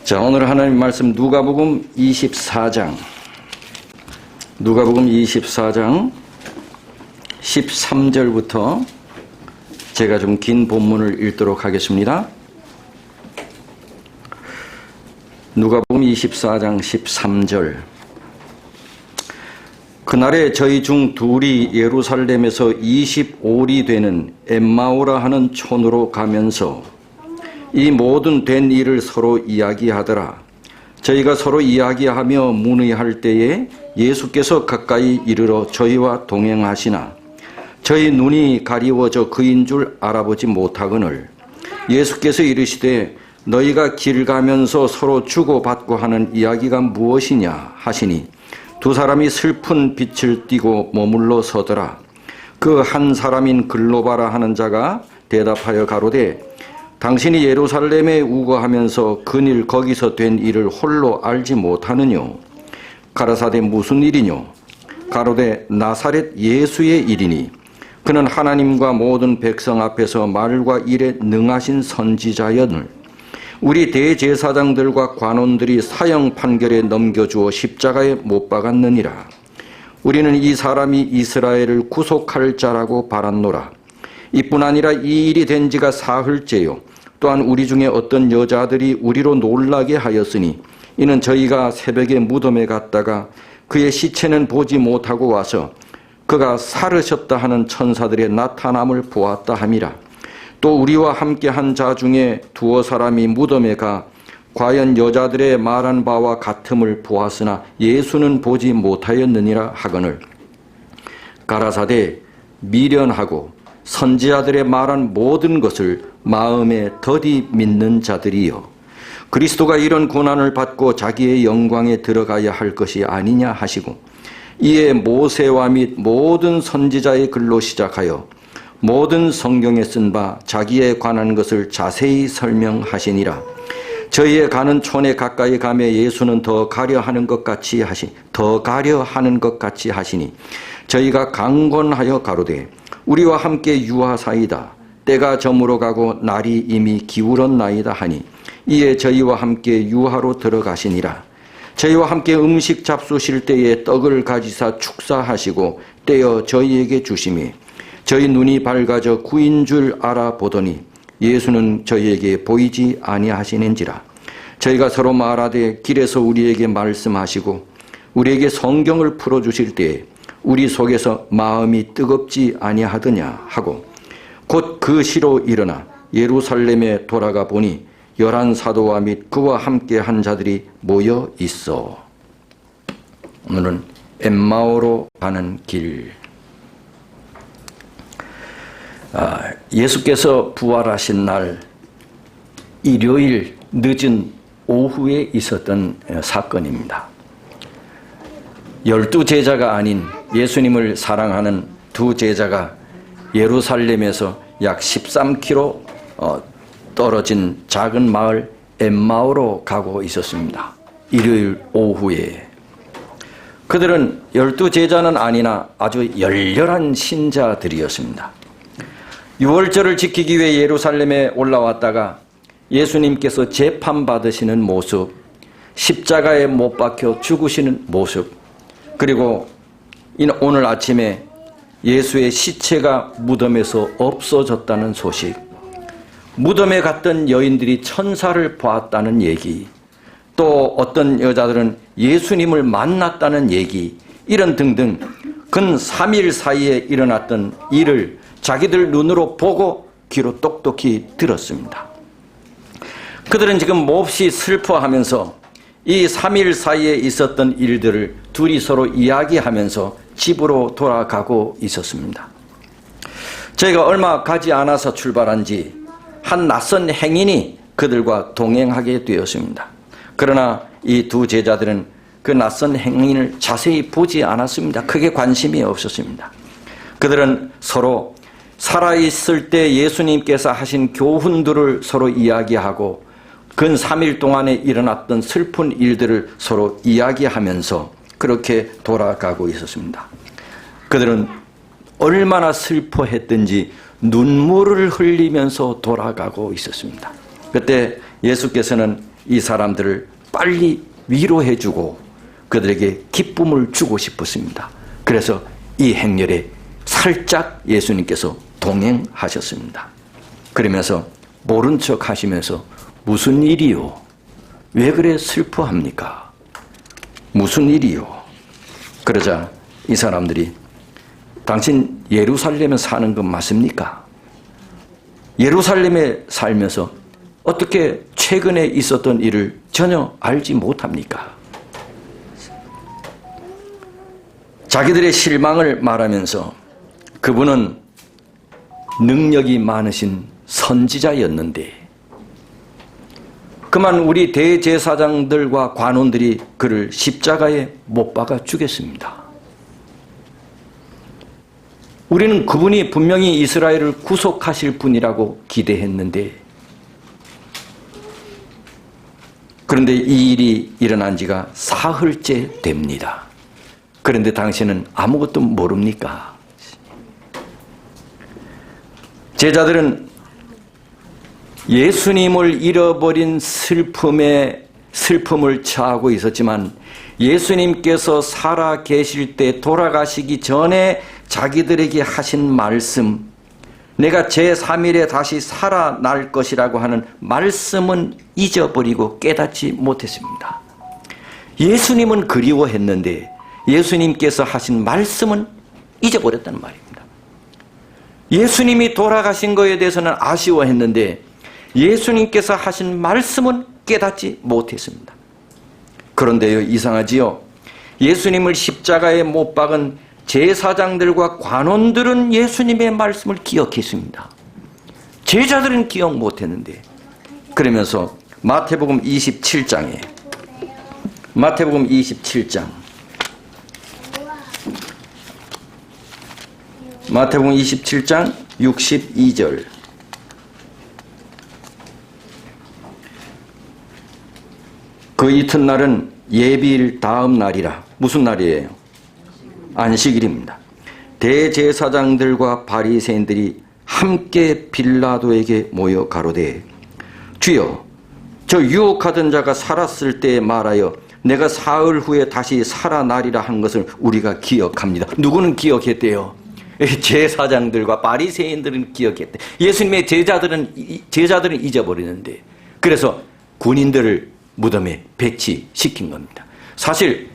자, 오늘 하나님 말씀 누가복음 24장 13절부터 제가 좀 긴 본문을 읽도록 하겠습니다. 누가복음 24장 13절. 그날에 저희 중 둘이 예루살렘에서 25리 되는 엠마오라 하는 촌으로 가면서 이 모든 된 일을 서로 이야기하더라. 저희가 서로 이야기하며 문의할 때에 예수께서 가까이 이르러 저희와 동행하시나 저희 눈이 가리워져 그인 줄 알아보지 못하거늘 예수께서 이르시되 너희가 길 가면서 서로 주고받고 하는 이야기가 무엇이냐 하시니 두 사람이 슬픈 빛을 띠고 머물러 서더라. 그 한 사람인 글로바라 하는 자가 대답하여 가로되 당신이 예루살렘에 우거하면서 그일 거기서 된 일을 홀로 알지 못하느뇨. 가라사대 무슨 일이뇨. 가로되 나사렛 예수의 일이니 그는 하나님과 모든 백성 앞에서 말과 일에 능하신 선지자였을 우리 대제사장들과 관원들이 사형 판결에 넘겨주어 십자가에 못 박았느니라. 우리는 이 사람이 이스라엘을 구속할 자라고 바랐노라. 이뿐 아니라 이 일이 된 지가 사흘째요. 또한 우리 중에 어떤 여자들이 우리로 놀라게 하였으니 이는 저희가 새벽에 무덤에 갔다가 그의 시체는 보지 못하고 와서 그가 살으셨다 하는 천사들의 나타남을 보았다 함이라. 또 우리와 함께 한 자 중에 두어 사람이 무덤에 가 과연 여자들의 말한 바와 같음을 보았으나 예수는 보지 못하였느니라 하거늘 가라사대 미련하고 선지자들의 말한 모든 것을 마음에 더디 믿는 자들이여 그리스도가 이런 고난을 받고 자기의 영광에 들어가야 할 것이 아니냐 하시고 이에 모세와 및 모든 선지자의 글로 시작하여 모든 성경에 쓴 바 자기에 관한 것을 자세히 설명하시니라. 저희의 가는 촌에 가까이 가며 예수는 더 가려 하는 것 같이 하시니 저희가 강권하여 가로되 우리와 함께 유하사이다. 때가 저물어 가고 날이 이미 기울었나이다 하니 이에 저희와 함께 유하로 들어가시니라. 저희와 함께 음식 잡수실 때에 떡을 가지사 축사하시고 떼어 저희에게 주시매 저희 눈이 밝아져 구인 줄 알아보더니 예수는 저희에게 보이지 아니하시는지라. 저희가 서로 말하되 길에서 우리에게 말씀하시고 우리에게 성경을 풀어주실 때에 우리 속에서 마음이 뜨겁지 아니하더냐 하고 곧 그 시로 일어나 예루살렘에 돌아가 보니 11 사도와 및 그와 함께 한 자들이 모여 있어. 오늘은 엠마오로 가는 길. 예수께서 부활하신 날 일요일 늦은 오후에 있었던 사건입니다. 12제자가 아닌 예수님을 사랑하는 두 제자가 예루살렘에서 약 13km 떨어진 작은 마을 엠마오로 가고 있었습니다. 일요일 오후에. 그들은 12제자는 아니나 아주 열렬한 신자들이었습니다. 유월절을 지키기 위해 예루살렘에 올라왔다가 예수님께서 재판받으시는 모습, 십자가에 못 박혀 죽으시는 모습, 그리고 오늘 아침에 예수의 시체가 무덤에서 없어졌다는 소식, 무덤에 갔던 여인들이 천사를 보았다는 얘기, 또 어떤 여자들은 예수님을 만났다는 얘기, 이런 등등 근 3일 사이에 일어났던 일을 자기들 눈으로 보고 귀로 똑똑히 들었습니다. 그들은 지금 몹시 슬퍼하면서 이 3일 사이에 있었던 일들을 둘이 서로 이야기하면서 집으로 돌아가고 있었습니다. 저희가 얼마 가지 않아서 출발한 지 한 낯선 행인이 그들과 동행하게 되었습니다. 그러나 이 두 제자들은 그 낯선 행인을 자세히 보지 않았습니다. 크게 관심이 없었습니다. 그들은 서로 살아있을 때 예수님께서 하신 교훈들을 서로 이야기하고 근 3일 동안에 일어났던 슬픈 일들을 서로 이야기하면서 그렇게 돌아가고 있었습니다. 그들은 얼마나 슬퍼했든지 눈물을 흘리면서 돌아가고 있었습니다. 그때 예수께서는 이 사람들을 빨리 위로해주고 그들에게 기쁨을 주고 싶었습니다. 그래서 이 행렬에 살짝 예수님께서 동행하셨습니다. 그러면서 모른 척 하시면서 무슨 일이요? 왜 그래 슬퍼합니까? 무슨 일이요? 그러자 이 사람들이 당신 예루살렘에 사는 건 맞습니까? 예루살렘에 살면서 어떻게 최근에 있었던 일을 전혀 알지 못합니까? 자기들의 실망을 말하면서 그분은 능력이 많으신 선지자였는데 그만 우리 대제사장들과 관원들이 그를 십자가에 못 박아 죽였습니다. 우리는 그분이 분명히 이스라엘을 구속하실 분이라고 기대했는데 그런데 이 일이 일어난 지가 사흘째 됩니다. 그런데 당신은 아무것도 모릅니까? 제자들은 예수님을 잃어버린 슬픔을 처하고 있었지만 예수님께서 살아 계실 때 돌아가시기 전에 자기들에게 하신 말씀, 내가 제3일에 다시 살아날 것이라고 하는 말씀은 잊어버리고 깨닫지 못했습니다. 예수님은 그리워했는데 예수님께서 하신 말씀은 잊어버렸다는 말입니다. 예수님이 돌아가신 것에 대해서는 아쉬워했는데 예수님께서 하신 말씀은 깨닫지 못했습니다. 그런데요, 이상하지요? 예수님을 십자가에 못 박은 제사장들과 관원들은 예수님의 말씀을 기억했습니다. 제자들은 기억 못했는데 그러면서 마태복음 27장 마태복음 27장 62절 그 이튿날은 예비일 다음 날이라. 무슨 날이에요? 안식일입니다. 대제사장들과 바리새인들이 함께 빌라도에게 모여 가로되 주여 저 유혹하던 자가 살았을 때 말하여 내가 사흘 후에 다시 살아나리라 한 것을 우리가 기억합니다. 누구는 기억했대요? 제사장들과 바리새인들은 기억했대. 예수님의 제자들은 잊어버리는데 그래서 군인들을 무덤에 배치시킨 겁니다. 사실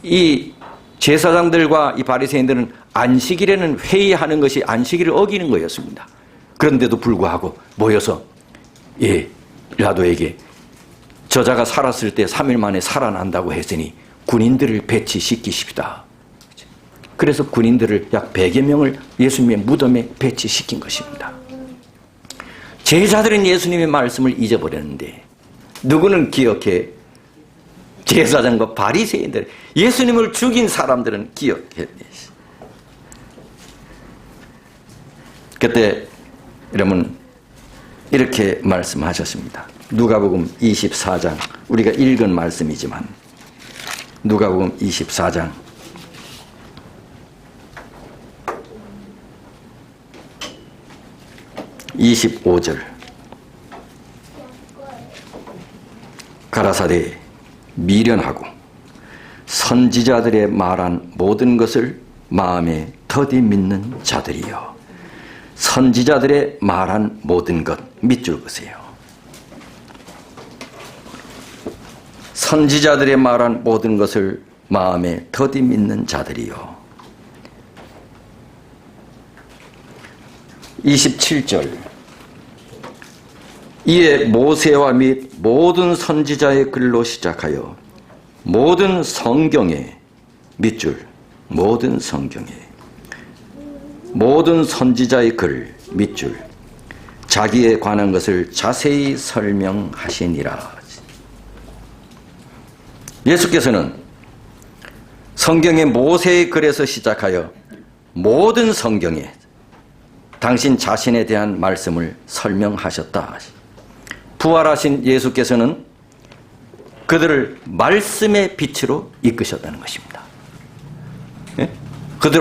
이 제사장들과 이 바리새인들은 안식일에는 회의하는 것이 안식일을 어기는 거였습니다. 그런데도 불구하고 모여서 빌라도에게 저자가 살았을 때 3일 만에 살아난다고 했으니 군인들을 배치시키십시다. 그래서 군인들을 약 100여 명을 예수님의 무덤에 배치시킨 것입니다. 제자들은 예수님의 말씀을 잊어버렸는데 누구는 기억해? 제사장과 바리새인들, 예수님을 죽인 사람들은 기억해. 그때 여러분 이렇게 말씀하셨습니다. 누가복음 24장, 우리가 읽은 말씀이지만 누가복음 24장 25절 가라사대 미련하고 선지자들의 말한 모든 것을 마음에 더디 믿는 자들이여. 선지자들의 말한 모든 것 밑줄 그세요. 선지자들의 말한 모든 것을 마음에 더디 믿는 자들이요. 27절 이에 모세와 및 모든 선지자의 글로 시작하여 모든 성경에 밑줄 모든 성경에 모든 선지자의 글 밑줄 자기에 관한 것을 자세히 설명하시니라. 예수께서는 성경의 모세의 글에서 시작하여 모든 성경에 당신 자신에 대한 말씀을 설명하셨다. 부활하신 예수께서는 그들을 말씀의 빛으로 이끄셨다는 것입니다. 예? 그들을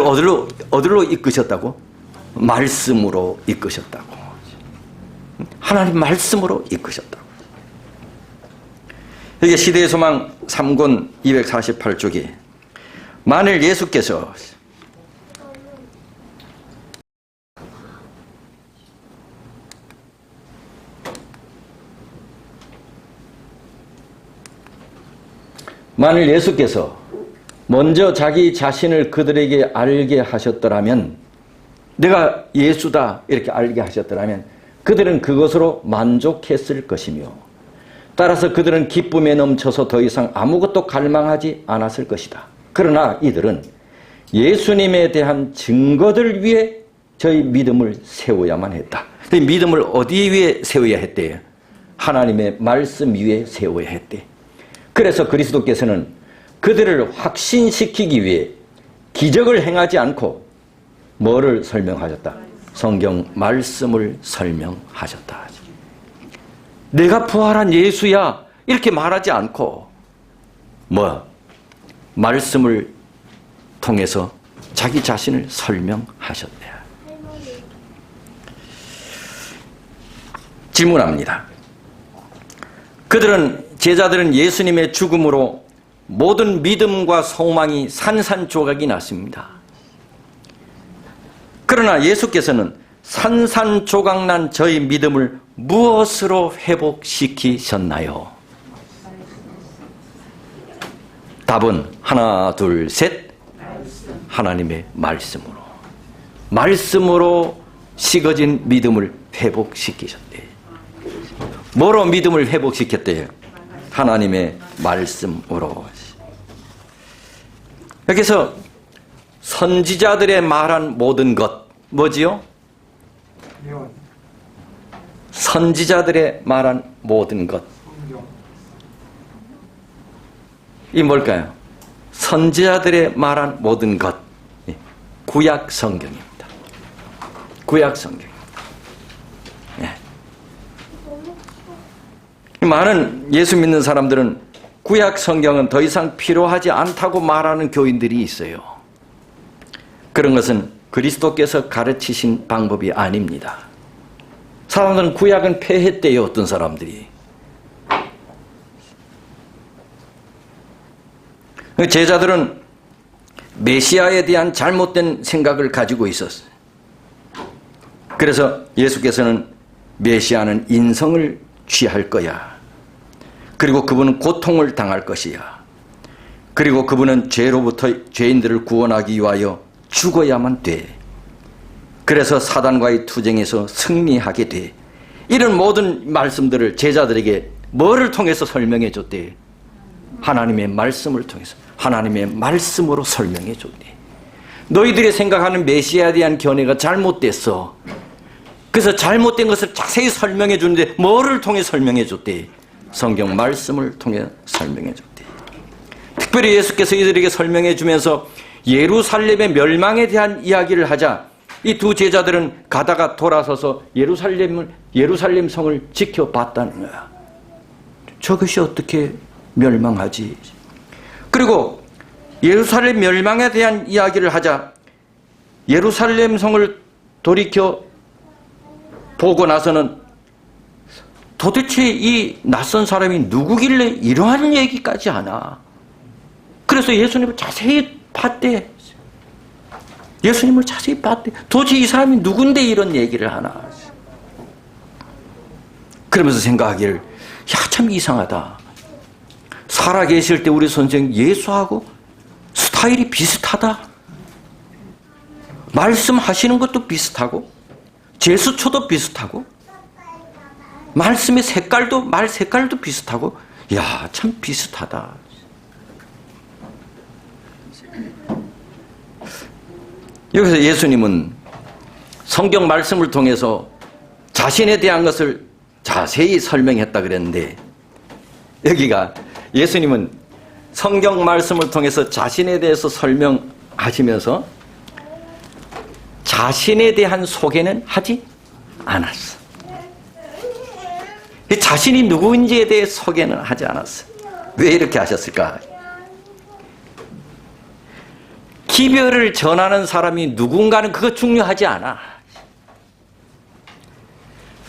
어디로 이끄셨다고? 말씀으로 이끄셨다고. 하나님 말씀으로 이끄셨다고. 이게 시대의 소망 3권 248쪽에 만일 예수께서 먼저 자기 자신을 그들에게 알게 하셨더라면, 내가 예수다 이렇게 알게 하셨더라면 그들은 그것으로 만족했을 것이며, 따라서 그들은 기쁨에 넘쳐서 더 이상 아무것도 갈망하지 않았을 것이다. 그러나 이들은 예수님에 대한 증거들 위에 저희 믿음을 세워야만 했다. 믿음을 어디 위에 세워야 했대요? 하나님의 말씀 위에 세워야 했대. 그래서 그리스도께서는 그들을 확신시키기 위해 기적을 행하지 않고 뭐를 설명하셨다? 성경 말씀을 설명하셨다. 내가 부활한 예수야 이렇게 말하지 않고 말씀을 통해서 자기 자신을 설명하셨대. 질문합니다. 제자들은 예수님의 죽음으로 모든 믿음과 소망이 산산조각이 났습니다. 그러나 예수께서는 산산조각 난 저희 믿음을 무엇으로 회복시키셨나요? 답은 하나, 둘, 셋. 하나님의 말씀으로. 말씀으로 식어진 믿음을 회복시키셨대요. 뭐로 믿음을 회복시켰대요? 하나님의 말씀으로. 여기서 선지자들의 말한 모든 것, 뭐지요? 선지자들의 말한 모든 것. 이 뭘까요? 선지자들의 말한 모든 것. 구약 성경입니다. 구약 성경. 많은 예수 믿는 사람들은 구약 성경은 더 이상 필요하지 않다고 말하는 교인들이 있어요. 그런 것은 그리스도께서 가르치신 방법이 아닙니다. 사람들은 구약은 폐했대요. 어떤 사람들이. 제자들은 메시아에 대한 잘못된 생각을 가지고 있었어요. 그래서 예수께서는 메시아는 인성을 취할 거야. 그리고 그분은 고통을 당할 것이야. 그리고 그분은 죄로부터 죄인들을 구원하기 위하여 죽어야만 돼. 그래서 사단과의 투쟁에서 승리하게 돼. 이런 모든 말씀들을 제자들에게 뭐를 통해서 설명해 줬대? 하나님의 말씀을 통해서. 하나님의 말씀으로 설명해 줬대. 너희들이 생각하는 메시아에 대한 견해가 잘못됐어. 그래서 잘못된 것을 자세히 설명해 주는데 뭐를 통해 설명해 줬대? 성경 말씀을 통해 설명해 줬대. 특별히 예수께서 이들에게 설명해 주면서 예루살렘의 멸망에 대한 이야기를 하자 이 두 제자들은 가다가 돌아서서 예루살렘 성을 지켜봤다는 거야. 저것이 어떻게 멸망하지? 그리고 예루살렘 멸망에 대한 이야기를 하자 예루살렘 성을 돌이켜 보고 나서는 도대체 이 낯선 사람이 누구길래 이러한 얘기까지 하나? 그래서 예수님을 자세히 봤대. 예수님을 자세히 봤대. 도대체 이 사람이 누군데 이런 얘기를 하나? 그러면서 생각하기를, 야, 참 이상하다. 살아계실 때 우리 선생 예수하고 스타일이 비슷하다. 말씀하시는 것도 비슷하고 제스처도 비슷하고 말씀의 색깔도 말 색깔도 비슷하고, 야, 참 비슷하다. 여기서 예수님은 성경 말씀을 통해서 자신에 대한 것을 자세히 설명했다 그랬는데, 여기가 예수님은 성경 말씀을 통해서 자신에 대해서 설명하시면서 자신에 대한 소개는 하지 않았어. 자신이 누구인지에 대해 소개는 하지 않았어. 왜 이렇게 하셨을까? 기별을 전하는 사람이 누군가는 그거 중요하지 않아.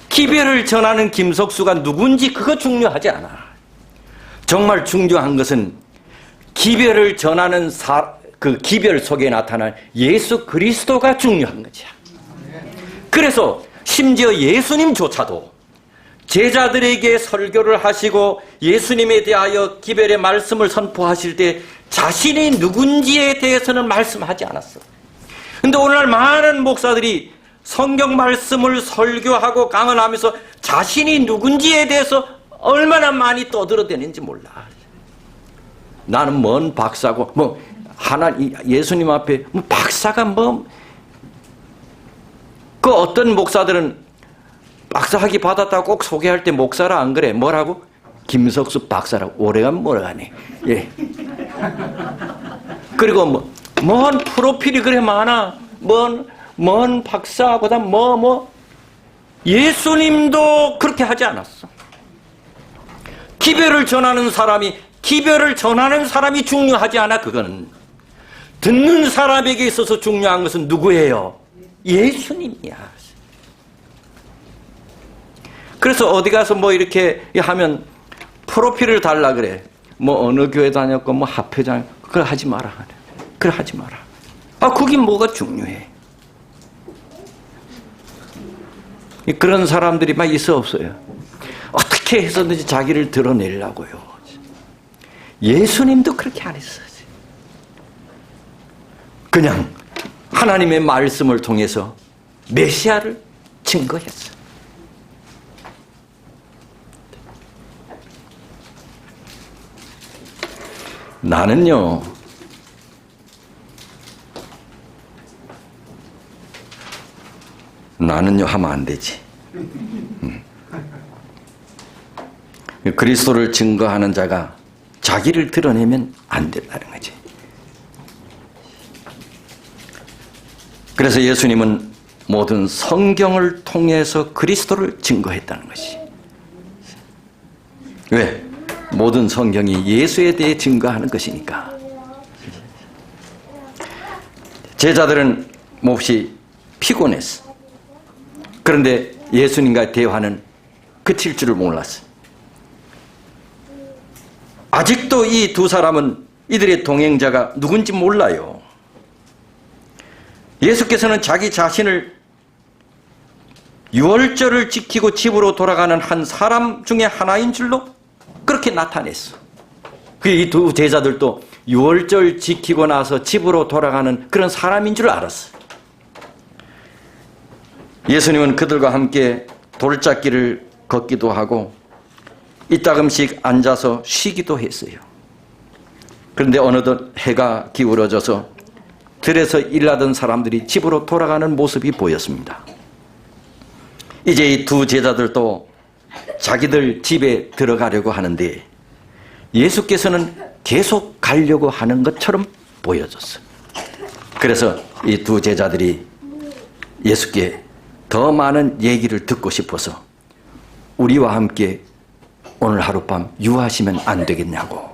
기별을 전하는 김석수가 누군지 그거 중요하지 않아. 정말 중요한 것은 기별을 전하는 그 기별 속에 나타난 예수 그리스도가 중요한 거죠. 그래서 심지어 예수님조차도 제자들에게 설교를 하시고 예수님에 대하여 기별의 말씀을 선포하실 때 자신이 누군지에 대해서는 말씀하지 않았어. 근데 오늘날 많은 목사들이 성경 말씀을 설교하고 강언하면서 자신이 누군지에 대해서 얼마나 많이 떠들어대는지 몰라. 나는 뭔 박사고, 예수님 앞에 박사가 그 어떤 목사들은 박사학위 받았다고 꼭 소개할 때 목사라 안 그래. 뭐라고? 김석수 박사라고. 오래간 뭐라가네. 예. 그리고 뭔 프로필이 그래 많아. 뭔 박사보다 예수님도 그렇게 하지 않았어. 기별을 전하는 사람이 중요하지 않아. 그거는 듣는 사람에게 있어서 중요한 것은 누구예요? 예수님이야. 그래서 어디 가서 이렇게 하면 프로필을 달라 그래. 어느 교회 다녔고 합회장. 그걸 하지 마라. 그걸 하지 마라. 그게 뭐가 중요해? 그런 사람들이 막 있어 없어요? 어떻게 해서든지 자기를 드러내려고요. 예수님도 그렇게 안 했어요. 그냥 하나님의 말씀을 통해서 메시아를 증거했어요. 나는요, 하면 안 되지. 그리스도를 증거하는 자가 자기를 드러내면 안 된다는 거지. 그래서 예수님은 모든 성경을 통해서 그리스도를 증거했다는 것이. 왜? 모든 성경이 예수에 대해 증거하는 것이니까. 제자들은 몹시 피곤했어. 그런데 예수님과 대화는 그칠 줄을 몰랐어. 아직도 이 두 사람은 이들의 동행자가 누군지 몰라요. 예수께서는 자기 자신을 유월절을 지키고 집으로 돌아가는 한 사람 중에 하나인 줄로 그렇게 나타냈어. 이 두 제자들도 유월절 지키고 나서 집으로 돌아가는 그런 사람인 줄 알았어. 예수님은 그들과 함께 돌짝길을 걷기도 하고 이따금씩 앉아서 쉬기도 했어요. 그런데 어느덧 해가 기울어져서 들에서 일하던 사람들이 집으로 돌아가는 모습이 보였습니다. 이제 이 두 제자들도 자기들 집에 들어가려고 하는데 예수께서는 계속 가려고 하는 것처럼 보여졌어요. 그래서 이 두 제자들이 예수께 더 많은 얘기를 듣고 싶어서 우리와 함께 오늘 하룻밤 유하시면 안 되겠냐고.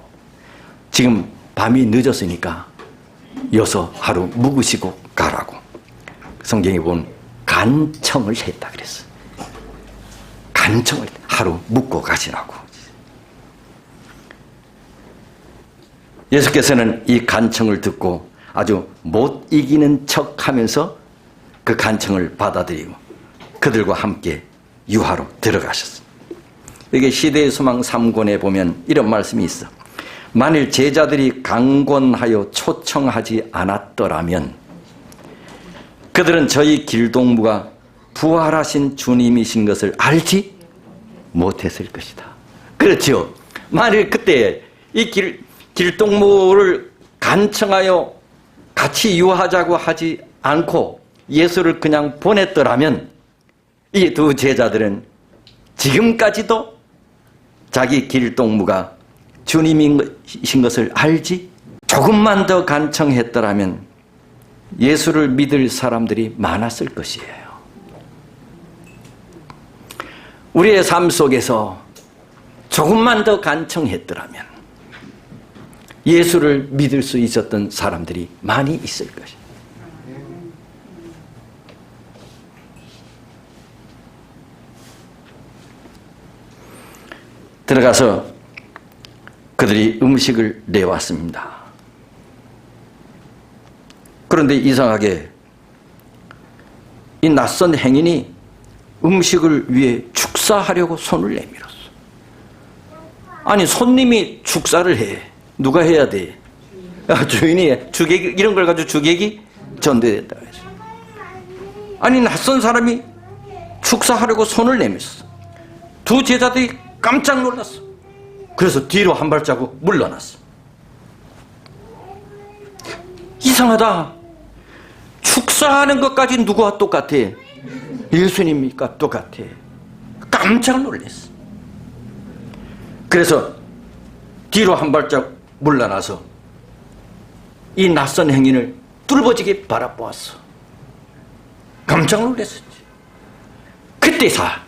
지금 밤이 늦었으니까 여서 하루 묵으시고 가라고. 성경에 보면 간청을 했다 그랬어. 간청을 하루 묵고 가시라고. 예수께서는 이 간청을 듣고 아주 못 이기는 척하면서 그 간청을 받아들이고 그들과 함께 유하로 들어가셨습니다. 이게 시대의 소망 3권에 보면 이런 말씀이 있어. 만일 제자들이 강권하여 초청하지 않았더라면 그들은 저희 길동무가 부활하신 주님이신 것을 알지 못했을 것이다. 그렇죠. 만일 그때 이 길동무를 간청하여 같이 유하자고 하지 않고 예수를 그냥 보냈더라면 이 두 제자들은 지금까지도 자기 길동무가 주님이신 것을 알지 조금만 더 간청했더라면 예수를 믿을 사람들이 많았을 것이에요. 우리의 삶 속에서 조금만 더 간청했더라면 예수를 믿을 수 있었던 사람들이 많이 있을 것이에요. 들어가서 그들이 음식을 내왔습니다. 그런데 이상하게 이 낯선 행인이 음식을 위해 축사하려고 손을 내밀었어. 아니, 손님이 축사를 해. 누가 해야 돼? 주인이 해. 주객이, 이런 걸 가지고 주객이 전대된다. 아니, 낯선 사람이 축사하려고 손을 내밀었어. 두 제자들이 깜짝 놀랐어. 그래서 뒤로 한 발자국 물러났어. 이상하다. 축사하는 것까지 누구와 똑같아? 예수님이니까 똑같아. 깜짝 놀랐어. 그래서 뒤로 한 발자국 물러나서 이 낯선 행인을 뚫어지게 바라보았어. 깜짝 놀랐었지. 그때사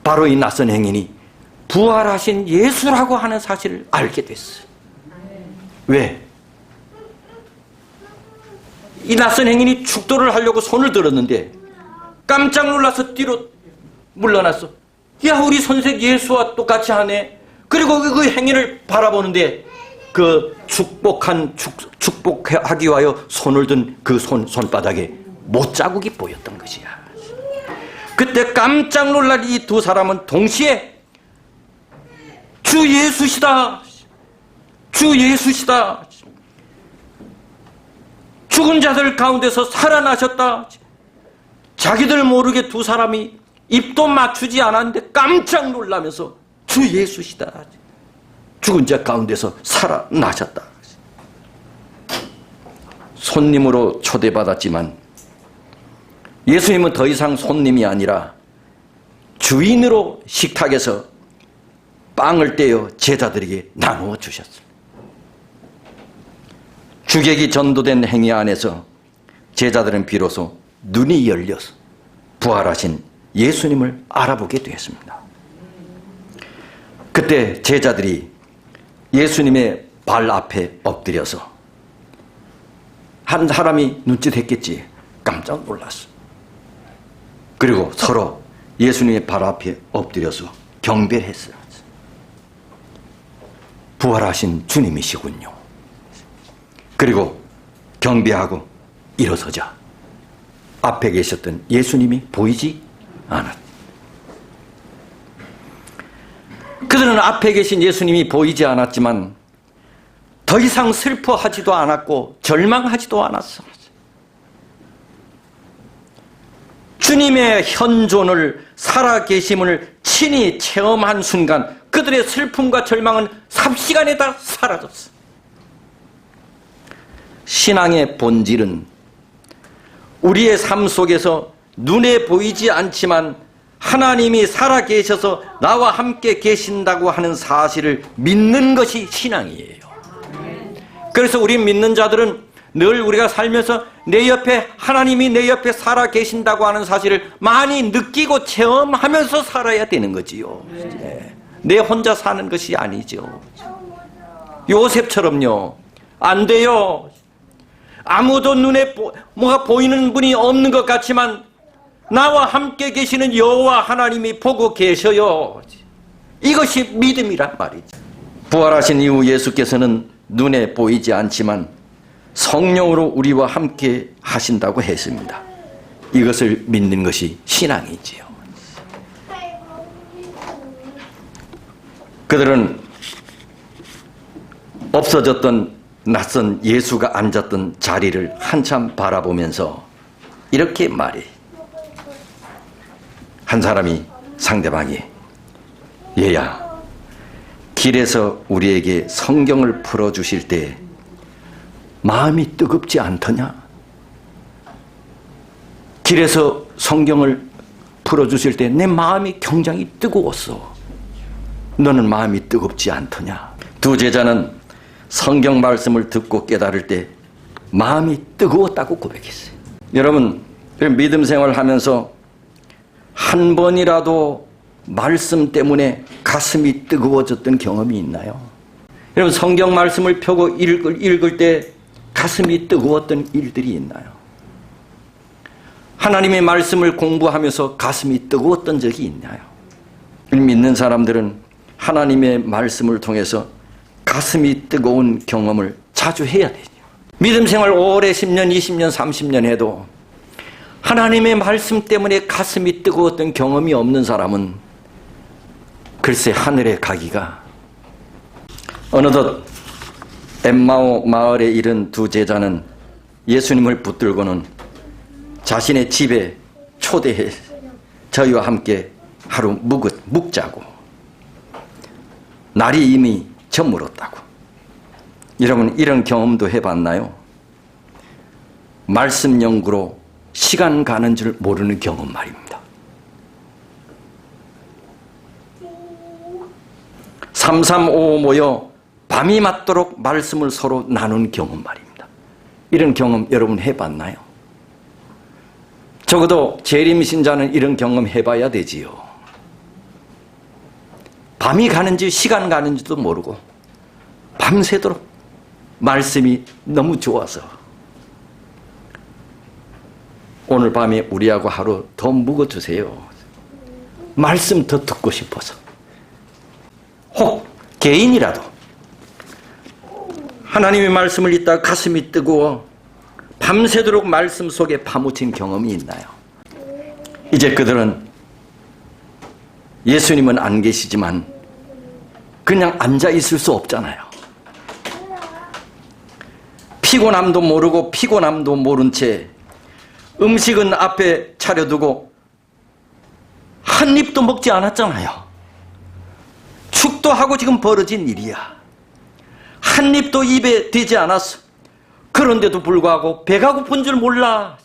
바로 이 낯선 행인이 부활하신 예수라고 하는 사실을 알게 됐어. 왜? 이 낯선 행인이 축도를 하려고 손을 들었는데 깜짝 놀라서 뒤로 물러났어. 야, 우리 선생 예수와 똑같이 하네. 그리고 그 행인을 바라보는데 그 축복하기 위하여 손을 든 그 손바닥에 못자국이 보였던 것이야. 그때 깜짝 놀란 이 두 사람은 동시에 주 예수시다, 주 예수시다, 죽은 자들 가운데서 살아나셨다. 자기들 모르게 두 사람이 입도 맞추지 않았는데 깜짝 놀라면서 주 예수시다, 죽은 자 가운데서 살아나셨다. 손님으로 초대받았지만 예수님은 더 이상 손님이 아니라 주인으로 식탁에서 빵을 떼어 제자들에게 나누어 주셨습니다. 주객이 전도된 행위 안에서 제자들은 비로소 눈이 열려서 부활하신 예수님을 알아보게 되었습니다. 그때 제자들이 예수님의 발 앞에 엎드려서, 한 사람이 눈짓했겠지, 깜짝 놀랐어. 그리고 서로 예수님의 발 앞에 엎드려서 경배했어요. 부활하신 주님이시군요. 그리고 경배하고 일어서자 앞에 계셨던 예수님이 보이지 않았다. 그들은 앞에 계신 예수님이 보이지 않았지만 더 이상 슬퍼하지도 않았고 절망하지도 않았어. 주님의 현존을, 살아계심을 친히 체험한 순간 그들의 슬픔과 절망은 삽시간에 다 사라졌어. 신앙의 본질은 우리의 삶 속에서 눈에 보이지 않지만 하나님이 살아계셔서 나와 함께 계신다고 하는 사실을 믿는 것이 신앙이에요. 그래서 우리 믿는 자들은 늘 우리가 살면서 내 옆에, 하나님이 내 옆에 살아계신다고 하는 사실을 많이 느끼고 체험하면서 살아야 되는 거지요. 내 혼자 사는 것이 아니죠. 요셉처럼요, 안 돼요. 아무도 눈에 뭐가 보이는 분이 없는 것 같지만 나와 함께 계시는 여호와 하나님이 보고 계셔요. 이것이 믿음이란 말이죠. 부활하신 이후 예수께서는 눈에 보이지 않지만 성령으로 우리와 함께 하신다고 했습니다. 이것을 믿는 것이 신앙이지요. 그들은 없어졌던 낯선 예수가 앉았던 자리를 한참 바라보면서 이렇게 말해. 한 사람이 상대방이, 얘야, 길에서 우리에게 성경을 풀어주실 때 마음이 뜨겁지 않더냐? 길에서 성경을 풀어주실 때 내 마음이 굉장히 뜨거웠어. 너는 마음이 뜨겁지 않더냐? 두 제자는 성경 말씀을 듣고 깨달을 때 마음이 뜨거웠다고 고백했어요. 여러분, 믿음 생활하면서 한 번이라도 말씀 때문에 가슴이 뜨거워졌던 경험이 있나요? 여러분, 성경 말씀을 펴고 읽을 때 가슴이 뜨거웠던 일들이 있나요? 하나님의 말씀을 공부하면서 가슴이 뜨거웠던 적이 있나요? 믿는 사람들은 하나님의 말씀을 통해서 가슴이 뜨거운 경험을 자주 해야 되죠. 믿음 생활 오래 10년, 20년, 30년 해도 하나님의 말씀 때문에 가슴이 뜨거웠던 경험이 없는 사람은 글쎄 하늘에 가기가. 어느덧 엠마오 마을에 이른 두 제자는 예수님을 붙들고는 자신의 집에 초대해 저희와 함께 하루 묵자고. 날이 이미 저물었다고. 여러분 이런 경험도 해봤나요? 말씀 연구로 시간 가는 줄 모르는 경험 말입니다. 335 모여 밤이 맞도록 말씀을 서로 나눈 경험 말입니다. 이런 경험 여러분 해봤나요? 적어도 재림신자는 이런 경험 해봐야 되지요. 밤이 가는지 시간 가는지도 모르고 밤새도록 말씀이 너무 좋아서 오늘 밤에 우리하고 하루 더 묵어주세요. 말씀 더 듣고 싶어서. 혹 개인이라도 하나님의 말씀을 읽다가 가슴이 뜨거워 밤새도록 말씀 속에 파묻힌 경험이 있나요? 이제 그들은 예수님은 안 계시지만 그냥 앉아 있을 수 없잖아요. 피곤함도 모르고 피곤함도 모른 채 음식은 앞에 차려두고 한 입도 먹지 않았잖아요. 축도하고 지금 벌어진 일이야. 한 입도 입에 대지 않았어. 그런데도 불구하고 배가 고픈 줄 몰라.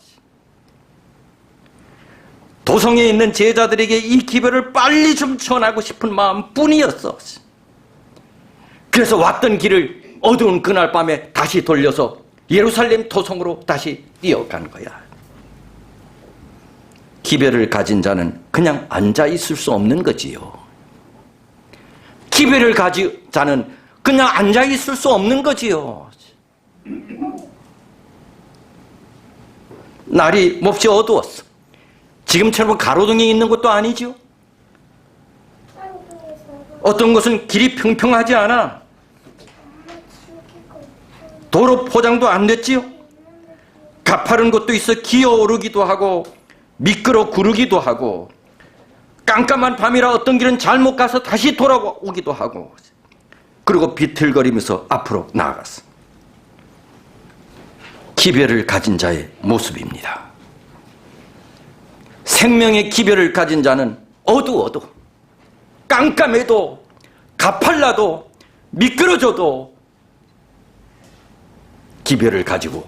도성에 있는 제자들에게 이 기별을 빨리 좀 전하고 싶은 마음뿐이었어. 그래서 왔던 길을 어두운 그날 밤에 다시 돌려서 예루살렘 도성으로 다시 뛰어간 거야. 기별을 가진 자는 그냥 앉아 있을 수 없는 거지요. 기별을 가진 자는 그냥 앉아 있을 수 없는 거지요. 날이 몹시 어두웠어. 지금처럼 가로등이 있는 것도 아니죠. 어떤 곳은 길이 평평하지 않아. 도로 포장도 안 됐지요. 가파른 곳도 있어 기어오르기도 하고 미끄러 구르기도 하고 깜깜한 밤이라 어떤 길은 잘못 가서 다시 돌아오기도 하고 그리고 비틀거리면서 앞으로 나아갔어. 기별을 가진 자의 모습입니다. 생명의 기별을 가진 자는 어두워도 깜깜해도 가팔라도 미끄러져도 기별을 가지고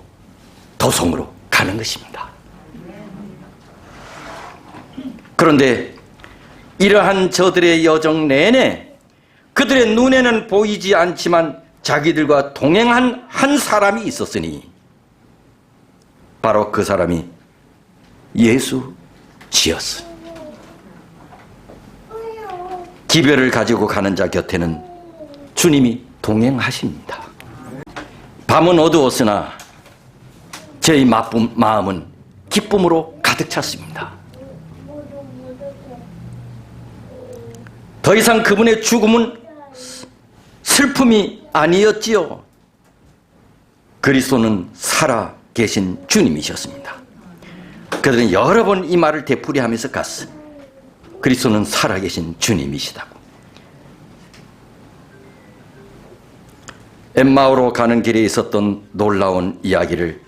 도성으로 가는 것입니다. 그런데 이러한 저들의 여정 내내 그들의 눈에는 보이지 않지만 자기들과 동행한 한 사람이 있었으니 바로 그 사람이 예수지였어. 기별을 가지고 가는 자 곁에는 주님이 동행하십니다. 밤은 어두웠으나 저희 마음은 기쁨으로 가득 찼습니다. 더 이상 그분의 죽음은 슬픔이 아니었지요. 그리스도는 살아 계신 주님이셨습니다. 그들은 여러 번 이 말을 되풀이하면서 갔어. 그리스도는 살아계신 주님이시다고. 엠마오로 가는 길에 있었던 놀라운 이야기를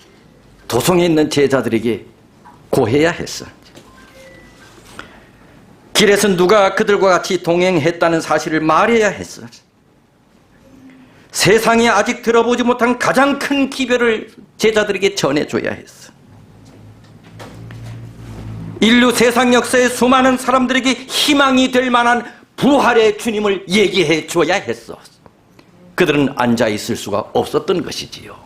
도성에 있는 제자들에게 고해야 했어. 길에서 누가 그들과 같이 동행했다는 사실을 말해야 했어. 세상에 아직 들어보지 못한 가장 큰 기별을 제자들에게 전해줘야 했어. 인류 세상 역사의 수많은 사람들에게 희망이 될 만한 부활의 주님을 얘기해 줘야 했어. 그들은 앉아있을 수가 없었던 것이지요.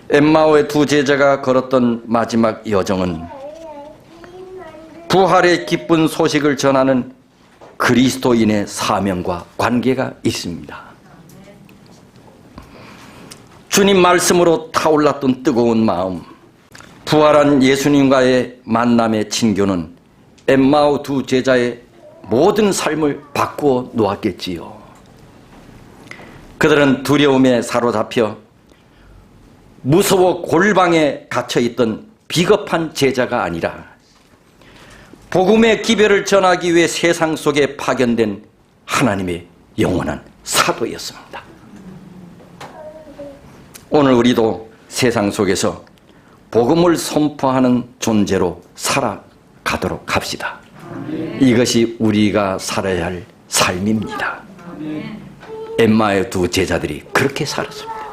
엠마오의 두 제자가 걸었던 마지막 여정은 부활의 기쁜 소식을 전하는 그리스도인의 사명과 관계가 있습니다. 주님 말씀으로 타올랐던 뜨거운 마음, 부활한 예수님과의 만남의 친교는 엠마오 두 제자의 모든 삶을 바꾸어 놓았겠지요. 그들은 두려움에 사로잡혀 무서워 골방에 갇혀있던 비겁한 제자가 아니라 복음의 기별을 전하기 위해 세상 속에 파견된 하나님의 영원한 사도였습니다. 오늘 우리도 세상 속에서 복음을 선포하는 존재로 살아가도록 합시다. 이것이 우리가 살아야 할 삶입니다. 엠마의 두 제자들이 그렇게 살았습니다.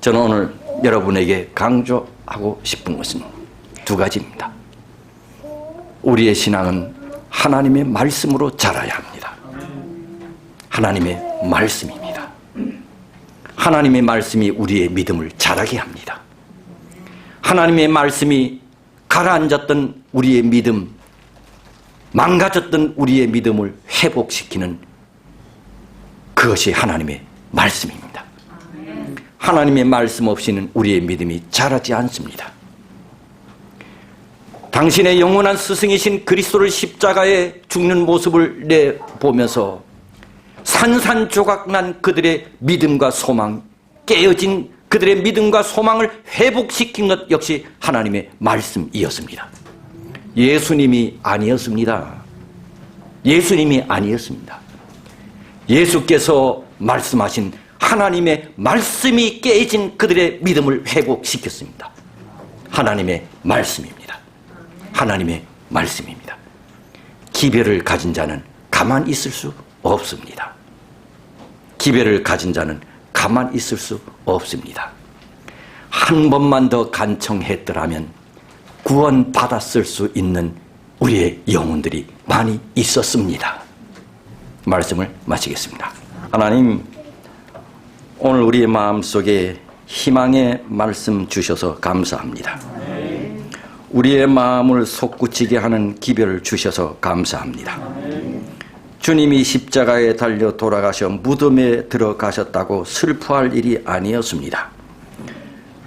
저는 오늘 여러분에게 강조하고 싶은 것은 두 가지입니다. 우리의 신앙은 하나님의 말씀으로 자라야 합니다. 하나님의 말씀입니다. 하나님의 말씀이 우리의 믿음을 자라게 합니다. 하나님의 말씀이 가라앉았던 우리의 믿음, 망가졌던 우리의 믿음을 회복시키는 그것이 하나님의 말씀입니다. 하나님의 말씀 없이는 우리의 믿음이 자라지 않습니다. 당신의 영원한 스승이신 그리스도를 십자가에 죽는 모습을 내보면서 산산조각난 그들의 믿음과 소망, 깨어진 그들의 믿음과 소망을 회복시킨 것 역시 하나님의 말씀이었습니다. 예수님이 아니었습니다. 예수님이 아니었습니다. 예수께서 말씀하신 하나님의 말씀이 깨진 그들의 믿음을 회복시켰습니다. 하나님의 말씀입니다. 하나님의 말씀입니다. 기별을 가진 자는 가만히 있을 수 없습니다. 기별을 가진 자는 가만히 있을 수 없습니다. 한 번만 더 간청했더라면 구원받았을 수 있는 우리의 영혼들이 많이 있었습니다. 말씀을 마치겠습니다. 하나님, 오늘 우리의 마음속에 희망의 말씀 주셔서 감사합니다. 우리의 마음을 솟구치게 하는 기별을 주셔서 감사합니다. 주님이 십자가에 달려 돌아가셔 무덤에 들어가셨다고 슬퍼할 일이 아니었습니다.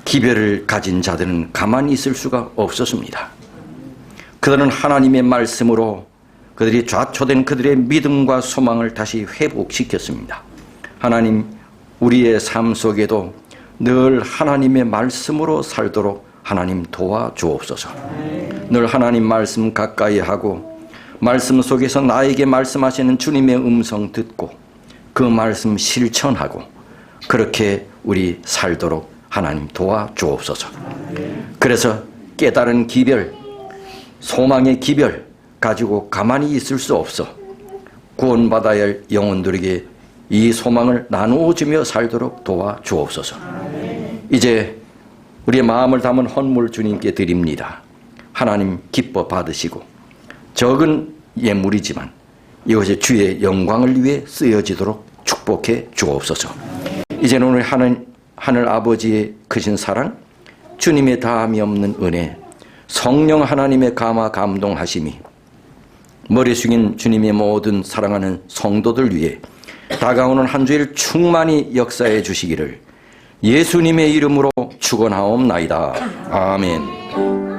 기별을 가진 자들은 가만히 있을 수가 없었습니다. 그들은 하나님의 말씀으로 그들이 좌초된 그들의 믿음과 소망을 다시 회복시켰습니다. 하나님, 우리의 삶 속에도 늘 하나님의 말씀으로 살도록 하나님 도와주옵소서. 늘 하나님 말씀 가까이 하고 말씀 속에서 나에게 말씀하시는 주님의 음성 듣고 그 말씀 실천하고 그렇게 우리 살도록 하나님 도와주옵소서. 그래서 깨달은 기별, 소망의 기별 가지고 가만히 있을 수 없어 구원받아야 할 영혼들에게 이 소망을 나누어주며 살도록 도와주옵소서. 이제 우리의 마음을 담은 헌물 주님께 드립니다. 하나님 기뻐 받으시고 적은 예물이지만 이것이 주의 영광을 위해 쓰여지도록 축복해 주옵소서. 이제는 우리 하늘 아버지의 크신 사랑, 주님의 다함이 없는 은혜, 성령 하나님의 감화 감동하심이 머리 숙인 주님의 모든 사랑하는 성도들 위해 다가오는 한 주일 충만히 역사해 주시기를 예수님의 이름으로 축원하옵나이다. 아멘.